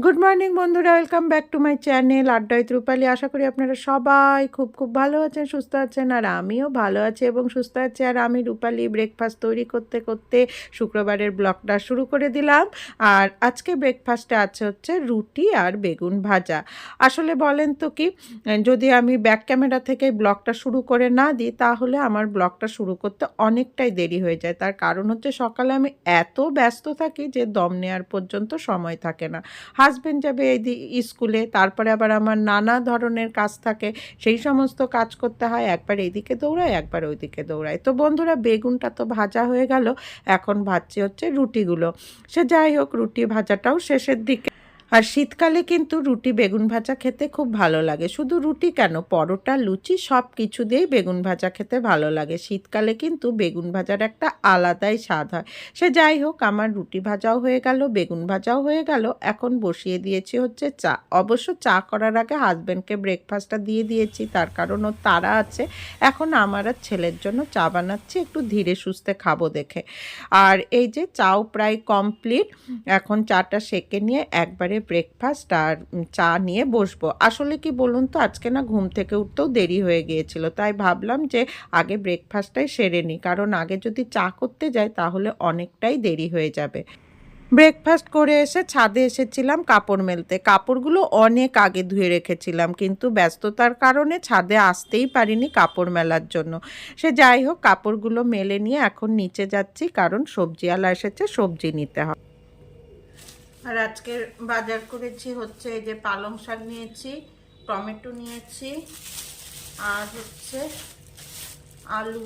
Good morning বন্ধুরা, welcome back to my channel আড্ডা with রূপালী। আশা করি আপনারা সবাই খুব ভালো আছেন, সুস্থ আছেন। আর আমিও ভালো আছি এবং সুস্থ আছি। আর আমি রূপালী ব্রেকফাস্ট তৈরি করতে করতে শুক্রবারের ব্লগটা শুরু করে দিলাম। আর আজকে ব্রেকফাস্টে আছে হচ্ছে রুটি আর বেগুন ভাজা। আসলে বলেন তো কি, যদি আমি ব্যাক ক্যামেরা থেকে ব্লগটা শুরু করে না দিই তাহলে আমার ব্লগটা শুরু করতে অনেকটাই দেরি হয়ে যায়। তার কারণ হচ্ছে সকালে আমি এত ব্যস্ত থাকি যে দম নেওয়ার পর্যন্ত সময় থাকে না। হাজব্যান্ড যাবে স্কুলে, তারপরে আবার আমার নানা ধরনের কাজ থাকে, সেই সমস্ত কাজ করতে হয়। একবার এইদিকে দৌড়ায়, একবার ওইদিকে দৌড়ায়। তো বন্ধুরা, বেগুনটা তো ভাজা হয়ে গেল, এখন ভাজছি হচ্ছে রুটিগুলো। সে যাই হোক, রুটি ভাজাটাও শেষের দিকে। আর শীতকালে কিন্তু রুটি বেগুন ভাজা খেতে খুব ভালো লাগে। শুধু রুটি কেন, পরোটা, লুচি সব কিছু দিয়েই বেগুন ভাজা খেতে ভালো লাগে। শীতকালে কিন্তু বেগুন ভাজার একটা আলাদাই স্বাদ হয়। সে যাই হোক, আমার রুটি ভাজাও হয়ে গেল, বেগুন ভাজাও হয়ে গেল। এখন বসিয়ে দিয়েছি হচ্ছে চা। অবশ্য চা করার আগে হাজব্যান্ডকে ব্রেকফাস্টটা দিয়ে দিয়েছি, তার কারণ ওর তাড়া আছে। এখন আমার আর ছেলের জন্য চা বানাচ্ছি, একটু ধীরে সুস্থে খাবো দেখে। আর এই যে চাও প্রায় কমপ্লিট। এখন চাটা সেঁকে নিয়ে একবারে ব্রেকফাস্ট আর চা নিয়ে বসবো। আসলে কি বলুন তো, আজকে না ঘুম থেকে উঠতেও দেরি হয়ে গিয়েছিল, তাই ভাবলাম যে আগে ব্রেকফাস্টটাই সেরে নিই, কারণ আগে যদি চা করতে যাই তাহলে অনেকটাই দেরি হয়ে যাবে। ব্রেকফাস্ট করে এসে ছাদে এসেছিলাম কাপড় মেলতে। কাপড়গুলো অনেক আগে ধুয়ে রেখেছিলাম, কিন্তু ব্যস্ততার কারণে ছাদে আসতেই পারিনি কাপড় মেলার জন্য। সে যাই হোক, কাপড়গুলো মেলে নিয়ে এখন নিচে যাচ্ছি, কারণ সবজিওয়ালা এসেছে, সবজি নিতে হবে। আর আজকের বাজার করেছি হচ্ছে এই যে পালং শাক নিয়েছি, টমেটো নিয়েছি, আর হচ্ছে আলু।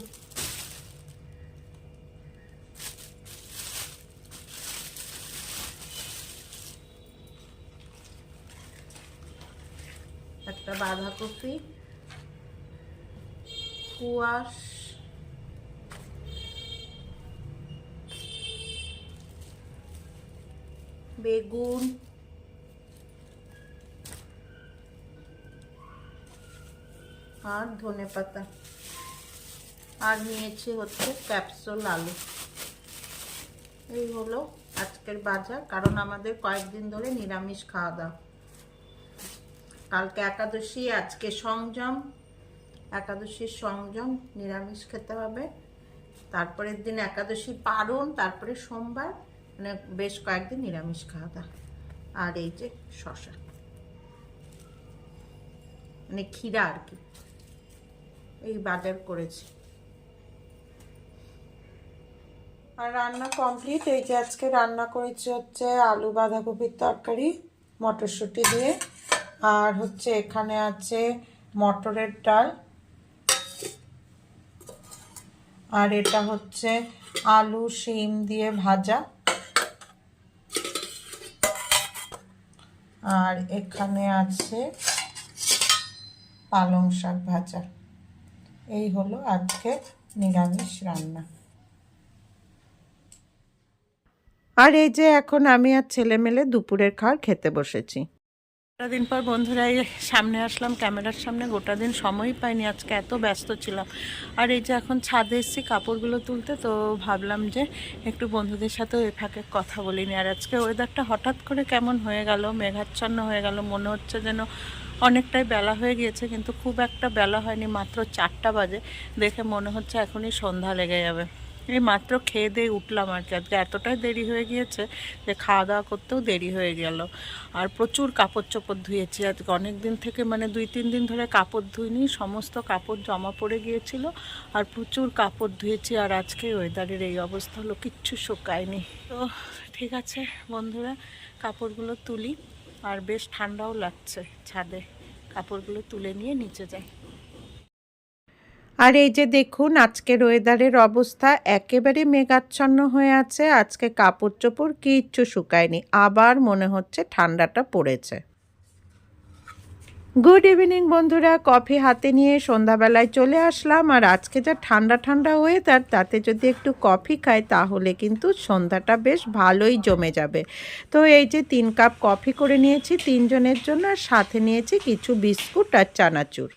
একটা বাঁধাকপি, কুয়াশ, বেগুন, আর ধনেপাতা, আর নিয়েছি হচ্ছে ক্যাপসুল আলু। এই হলো আজকের বাজার, কারণ আমাদের কয়েকদিন ধরে নিরামিষ খাওয়া দাওয়া। কালকে একাদশী, আজকে সংযম, একাদশীর সংযম, নিরামিষ খেতে হবে। তারপরের দিন একাদশী পারণ, তারপরে সোমবার, মানে বেশ কয়েকদিন নিরামিষ খাওয়া দাওয়া। আর এই যে শশা, মানে ক্ষীরা আর কি, এই বাজার করেছি। আর রান্না কমপ্লিট। এই যে আজকে রান্না করেছি হচ্ছে আলু বাঁধাকপির তরকারি মটরশুঁটি দিয়ে, আর হচ্ছে এখানে আছে মটরের ডাল, আর এটা হচ্ছে আলু শিম দিয়ে ভাজা, আর এখানে আছে পালং শাক ভাজা। এই হলো আজকে নিরামিষ রান্না। আর এই যে এখন আমি আর ছেলে মেলে দুপুরের খাবার খেতে বসেছি। গোটা দিন পর বন্ধুরা এই সামনে আসলাম, ক্যামেরার সামনে। গোটা দিন সময়ই পাইনি, আজকে এত ব্যস্ত ছিলাম। আর এই যে এখন ছাদে এসেছি কাপড়গুলো তুলতে, তো ভাবলাম যে একটু বন্ধুদের সাথেও এ ফাঁকে কথা বলিনি। আর আজকে ওয়েদারটা হঠাৎ করে কেমন হয়ে গেল, মেঘাচ্ছন্ন হয়ে গেল, মনে হচ্ছে যেন অনেকটাই বেলা হয়ে গিয়েছে, কিন্তু খুব একটা বেলা হয়নি, মাত্র 4টা বাজে। দেখে মনে হচ্ছে এখনই সন্ধ্যা লেগে যাবে। এই মাত্র খেয়ে দিয়ে উঠলাম আর কি। আজকে এতটাই দেরি হয়ে গিয়েছে যে খাওয়া দাওয়া করতেও দেরি হয়ে গেল। আর প্রচুর কাপড় চোপড় ধুয়েছি আজকে, অনেক দিন থেকে, মানে 2-3 দিন ধরে কাপড় ধুইনি, সমস্ত কাপড় জমা পড়ে গিয়েছিল। আর প্রচুর কাপড় ধুয়েছি। আর আজকে ওয়েদারের এই অবস্থা হলো, কিচ্ছু শুকায়নি। তো ঠিক আছে বন্ধুরা, কাপড়গুলো তুলি। আর বেশ ঠান্ডাও লাগছে ছাদে, কাপড়গুলো তুলে নিয়ে নিচে যাই। আর এই যে দেখুন আজকের ওয়েদারের অবস্থা, একেবারে মেঘাচ্ছন্ন হয়ে আছে। আজকে কাপড় চোপড় কিচ্ছু শুকায়নি, আবার মনে হচ্ছে ঠান্ডাটা পড়েছে। গুড ইভিনিং বন্ধুরা, কফি হাতে নিয়ে সন্ধ্যাবেলায় চলে আসলাম। আর আজকে যা ঠান্ডা ঠান্ডা ওয়েদার, তাতে যদি একটু কফি খাই তাহলে কিন্তু সন্ধ্যাটা বেশ ভালোই জমে যাবে। তো এই যে 3 কাপ কফি করে নিয়েছি 3 জনের জন্য, আর সাথে নিয়েছি কিছু বিস্কুট আর চানাচুর।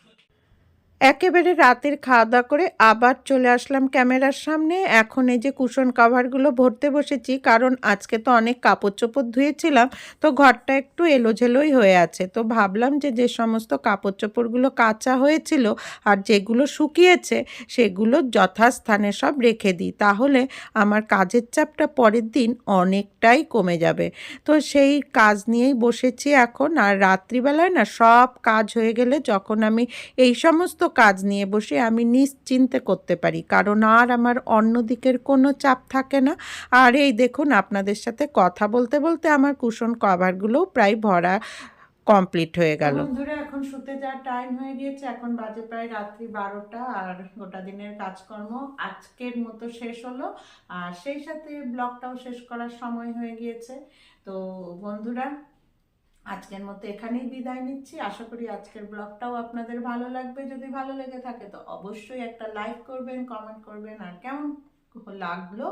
একেবারে রাতের খাওয়া-দাওয়া করে আবার চলে আসলাম ক্যামেরার সামনে। এখন এই যে কুশন কভারগুলো ভরতে বসেছি, কারণ আজকে তো অনেক কাপড়-চোপড় ধুয়েছিলাম, তো ঘরটা একটু এলোঝেলোই হয়ে আছে। তো ভাবলাম যে, যে সমস্ত কাপড়-চোপড়গুলো কাচা হয়েছিল আর যেগুলো শুকিয়েছে, সেগুলো যথাস্থানে সব রেখে দিই। তাহলে আমার কাজের চাপটা পরের দিন অনেকটাই কমে যাবে। তো সেই কাজ নিয়েই বসেছি এখন। আর রাত্রিবেলায় না সব কাজ হয়ে গেলে যখন আমি এই সমস্ত কাজ নিয়ে বসে আমি নিশ্চিন্তে করতে পারি, কারণ আর আমার অন্য দিকের কোনো চাপ থাকে না। আর এই দেখুন, আপনাদের সাথে কথা বলতে বলতে আমার কুশন কভারগুলোও প্রায় ভরা কমপ্লিট হয়ে গেল। বন্ধুরা, এখন শুতে যাওয়ার টাইম হয়ে গিয়েছে। এখন বাজে প্রায় রাত্রি 12টা। আর গোটা দিনের কাজকর্ম আজকের মতো শেষ হলো, আর সেই সাথে ব্লগটাও শেষ করার সময় হয়ে গিয়েছে। তো বন্ধুরা, আজকের মতো এখানেই বিদায় নিচ্ছি। আশা করি আজকের ব্লগটাও আপনাদের ভালো লাগবে। যদি ভালো লেগে থাকে তো অবশ্যই একটা লাইক করবেন, কমেন্ট করবেন, আর কেমন লাগলো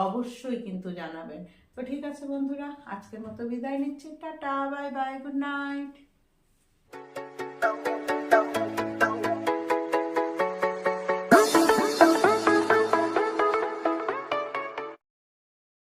অবশ্যই কিন্তু জানাবেন। তো ঠিক আছে বন্ধুরা, আজকের মতো বিদায় নিচ্ছি। Tata, bye bye, good night.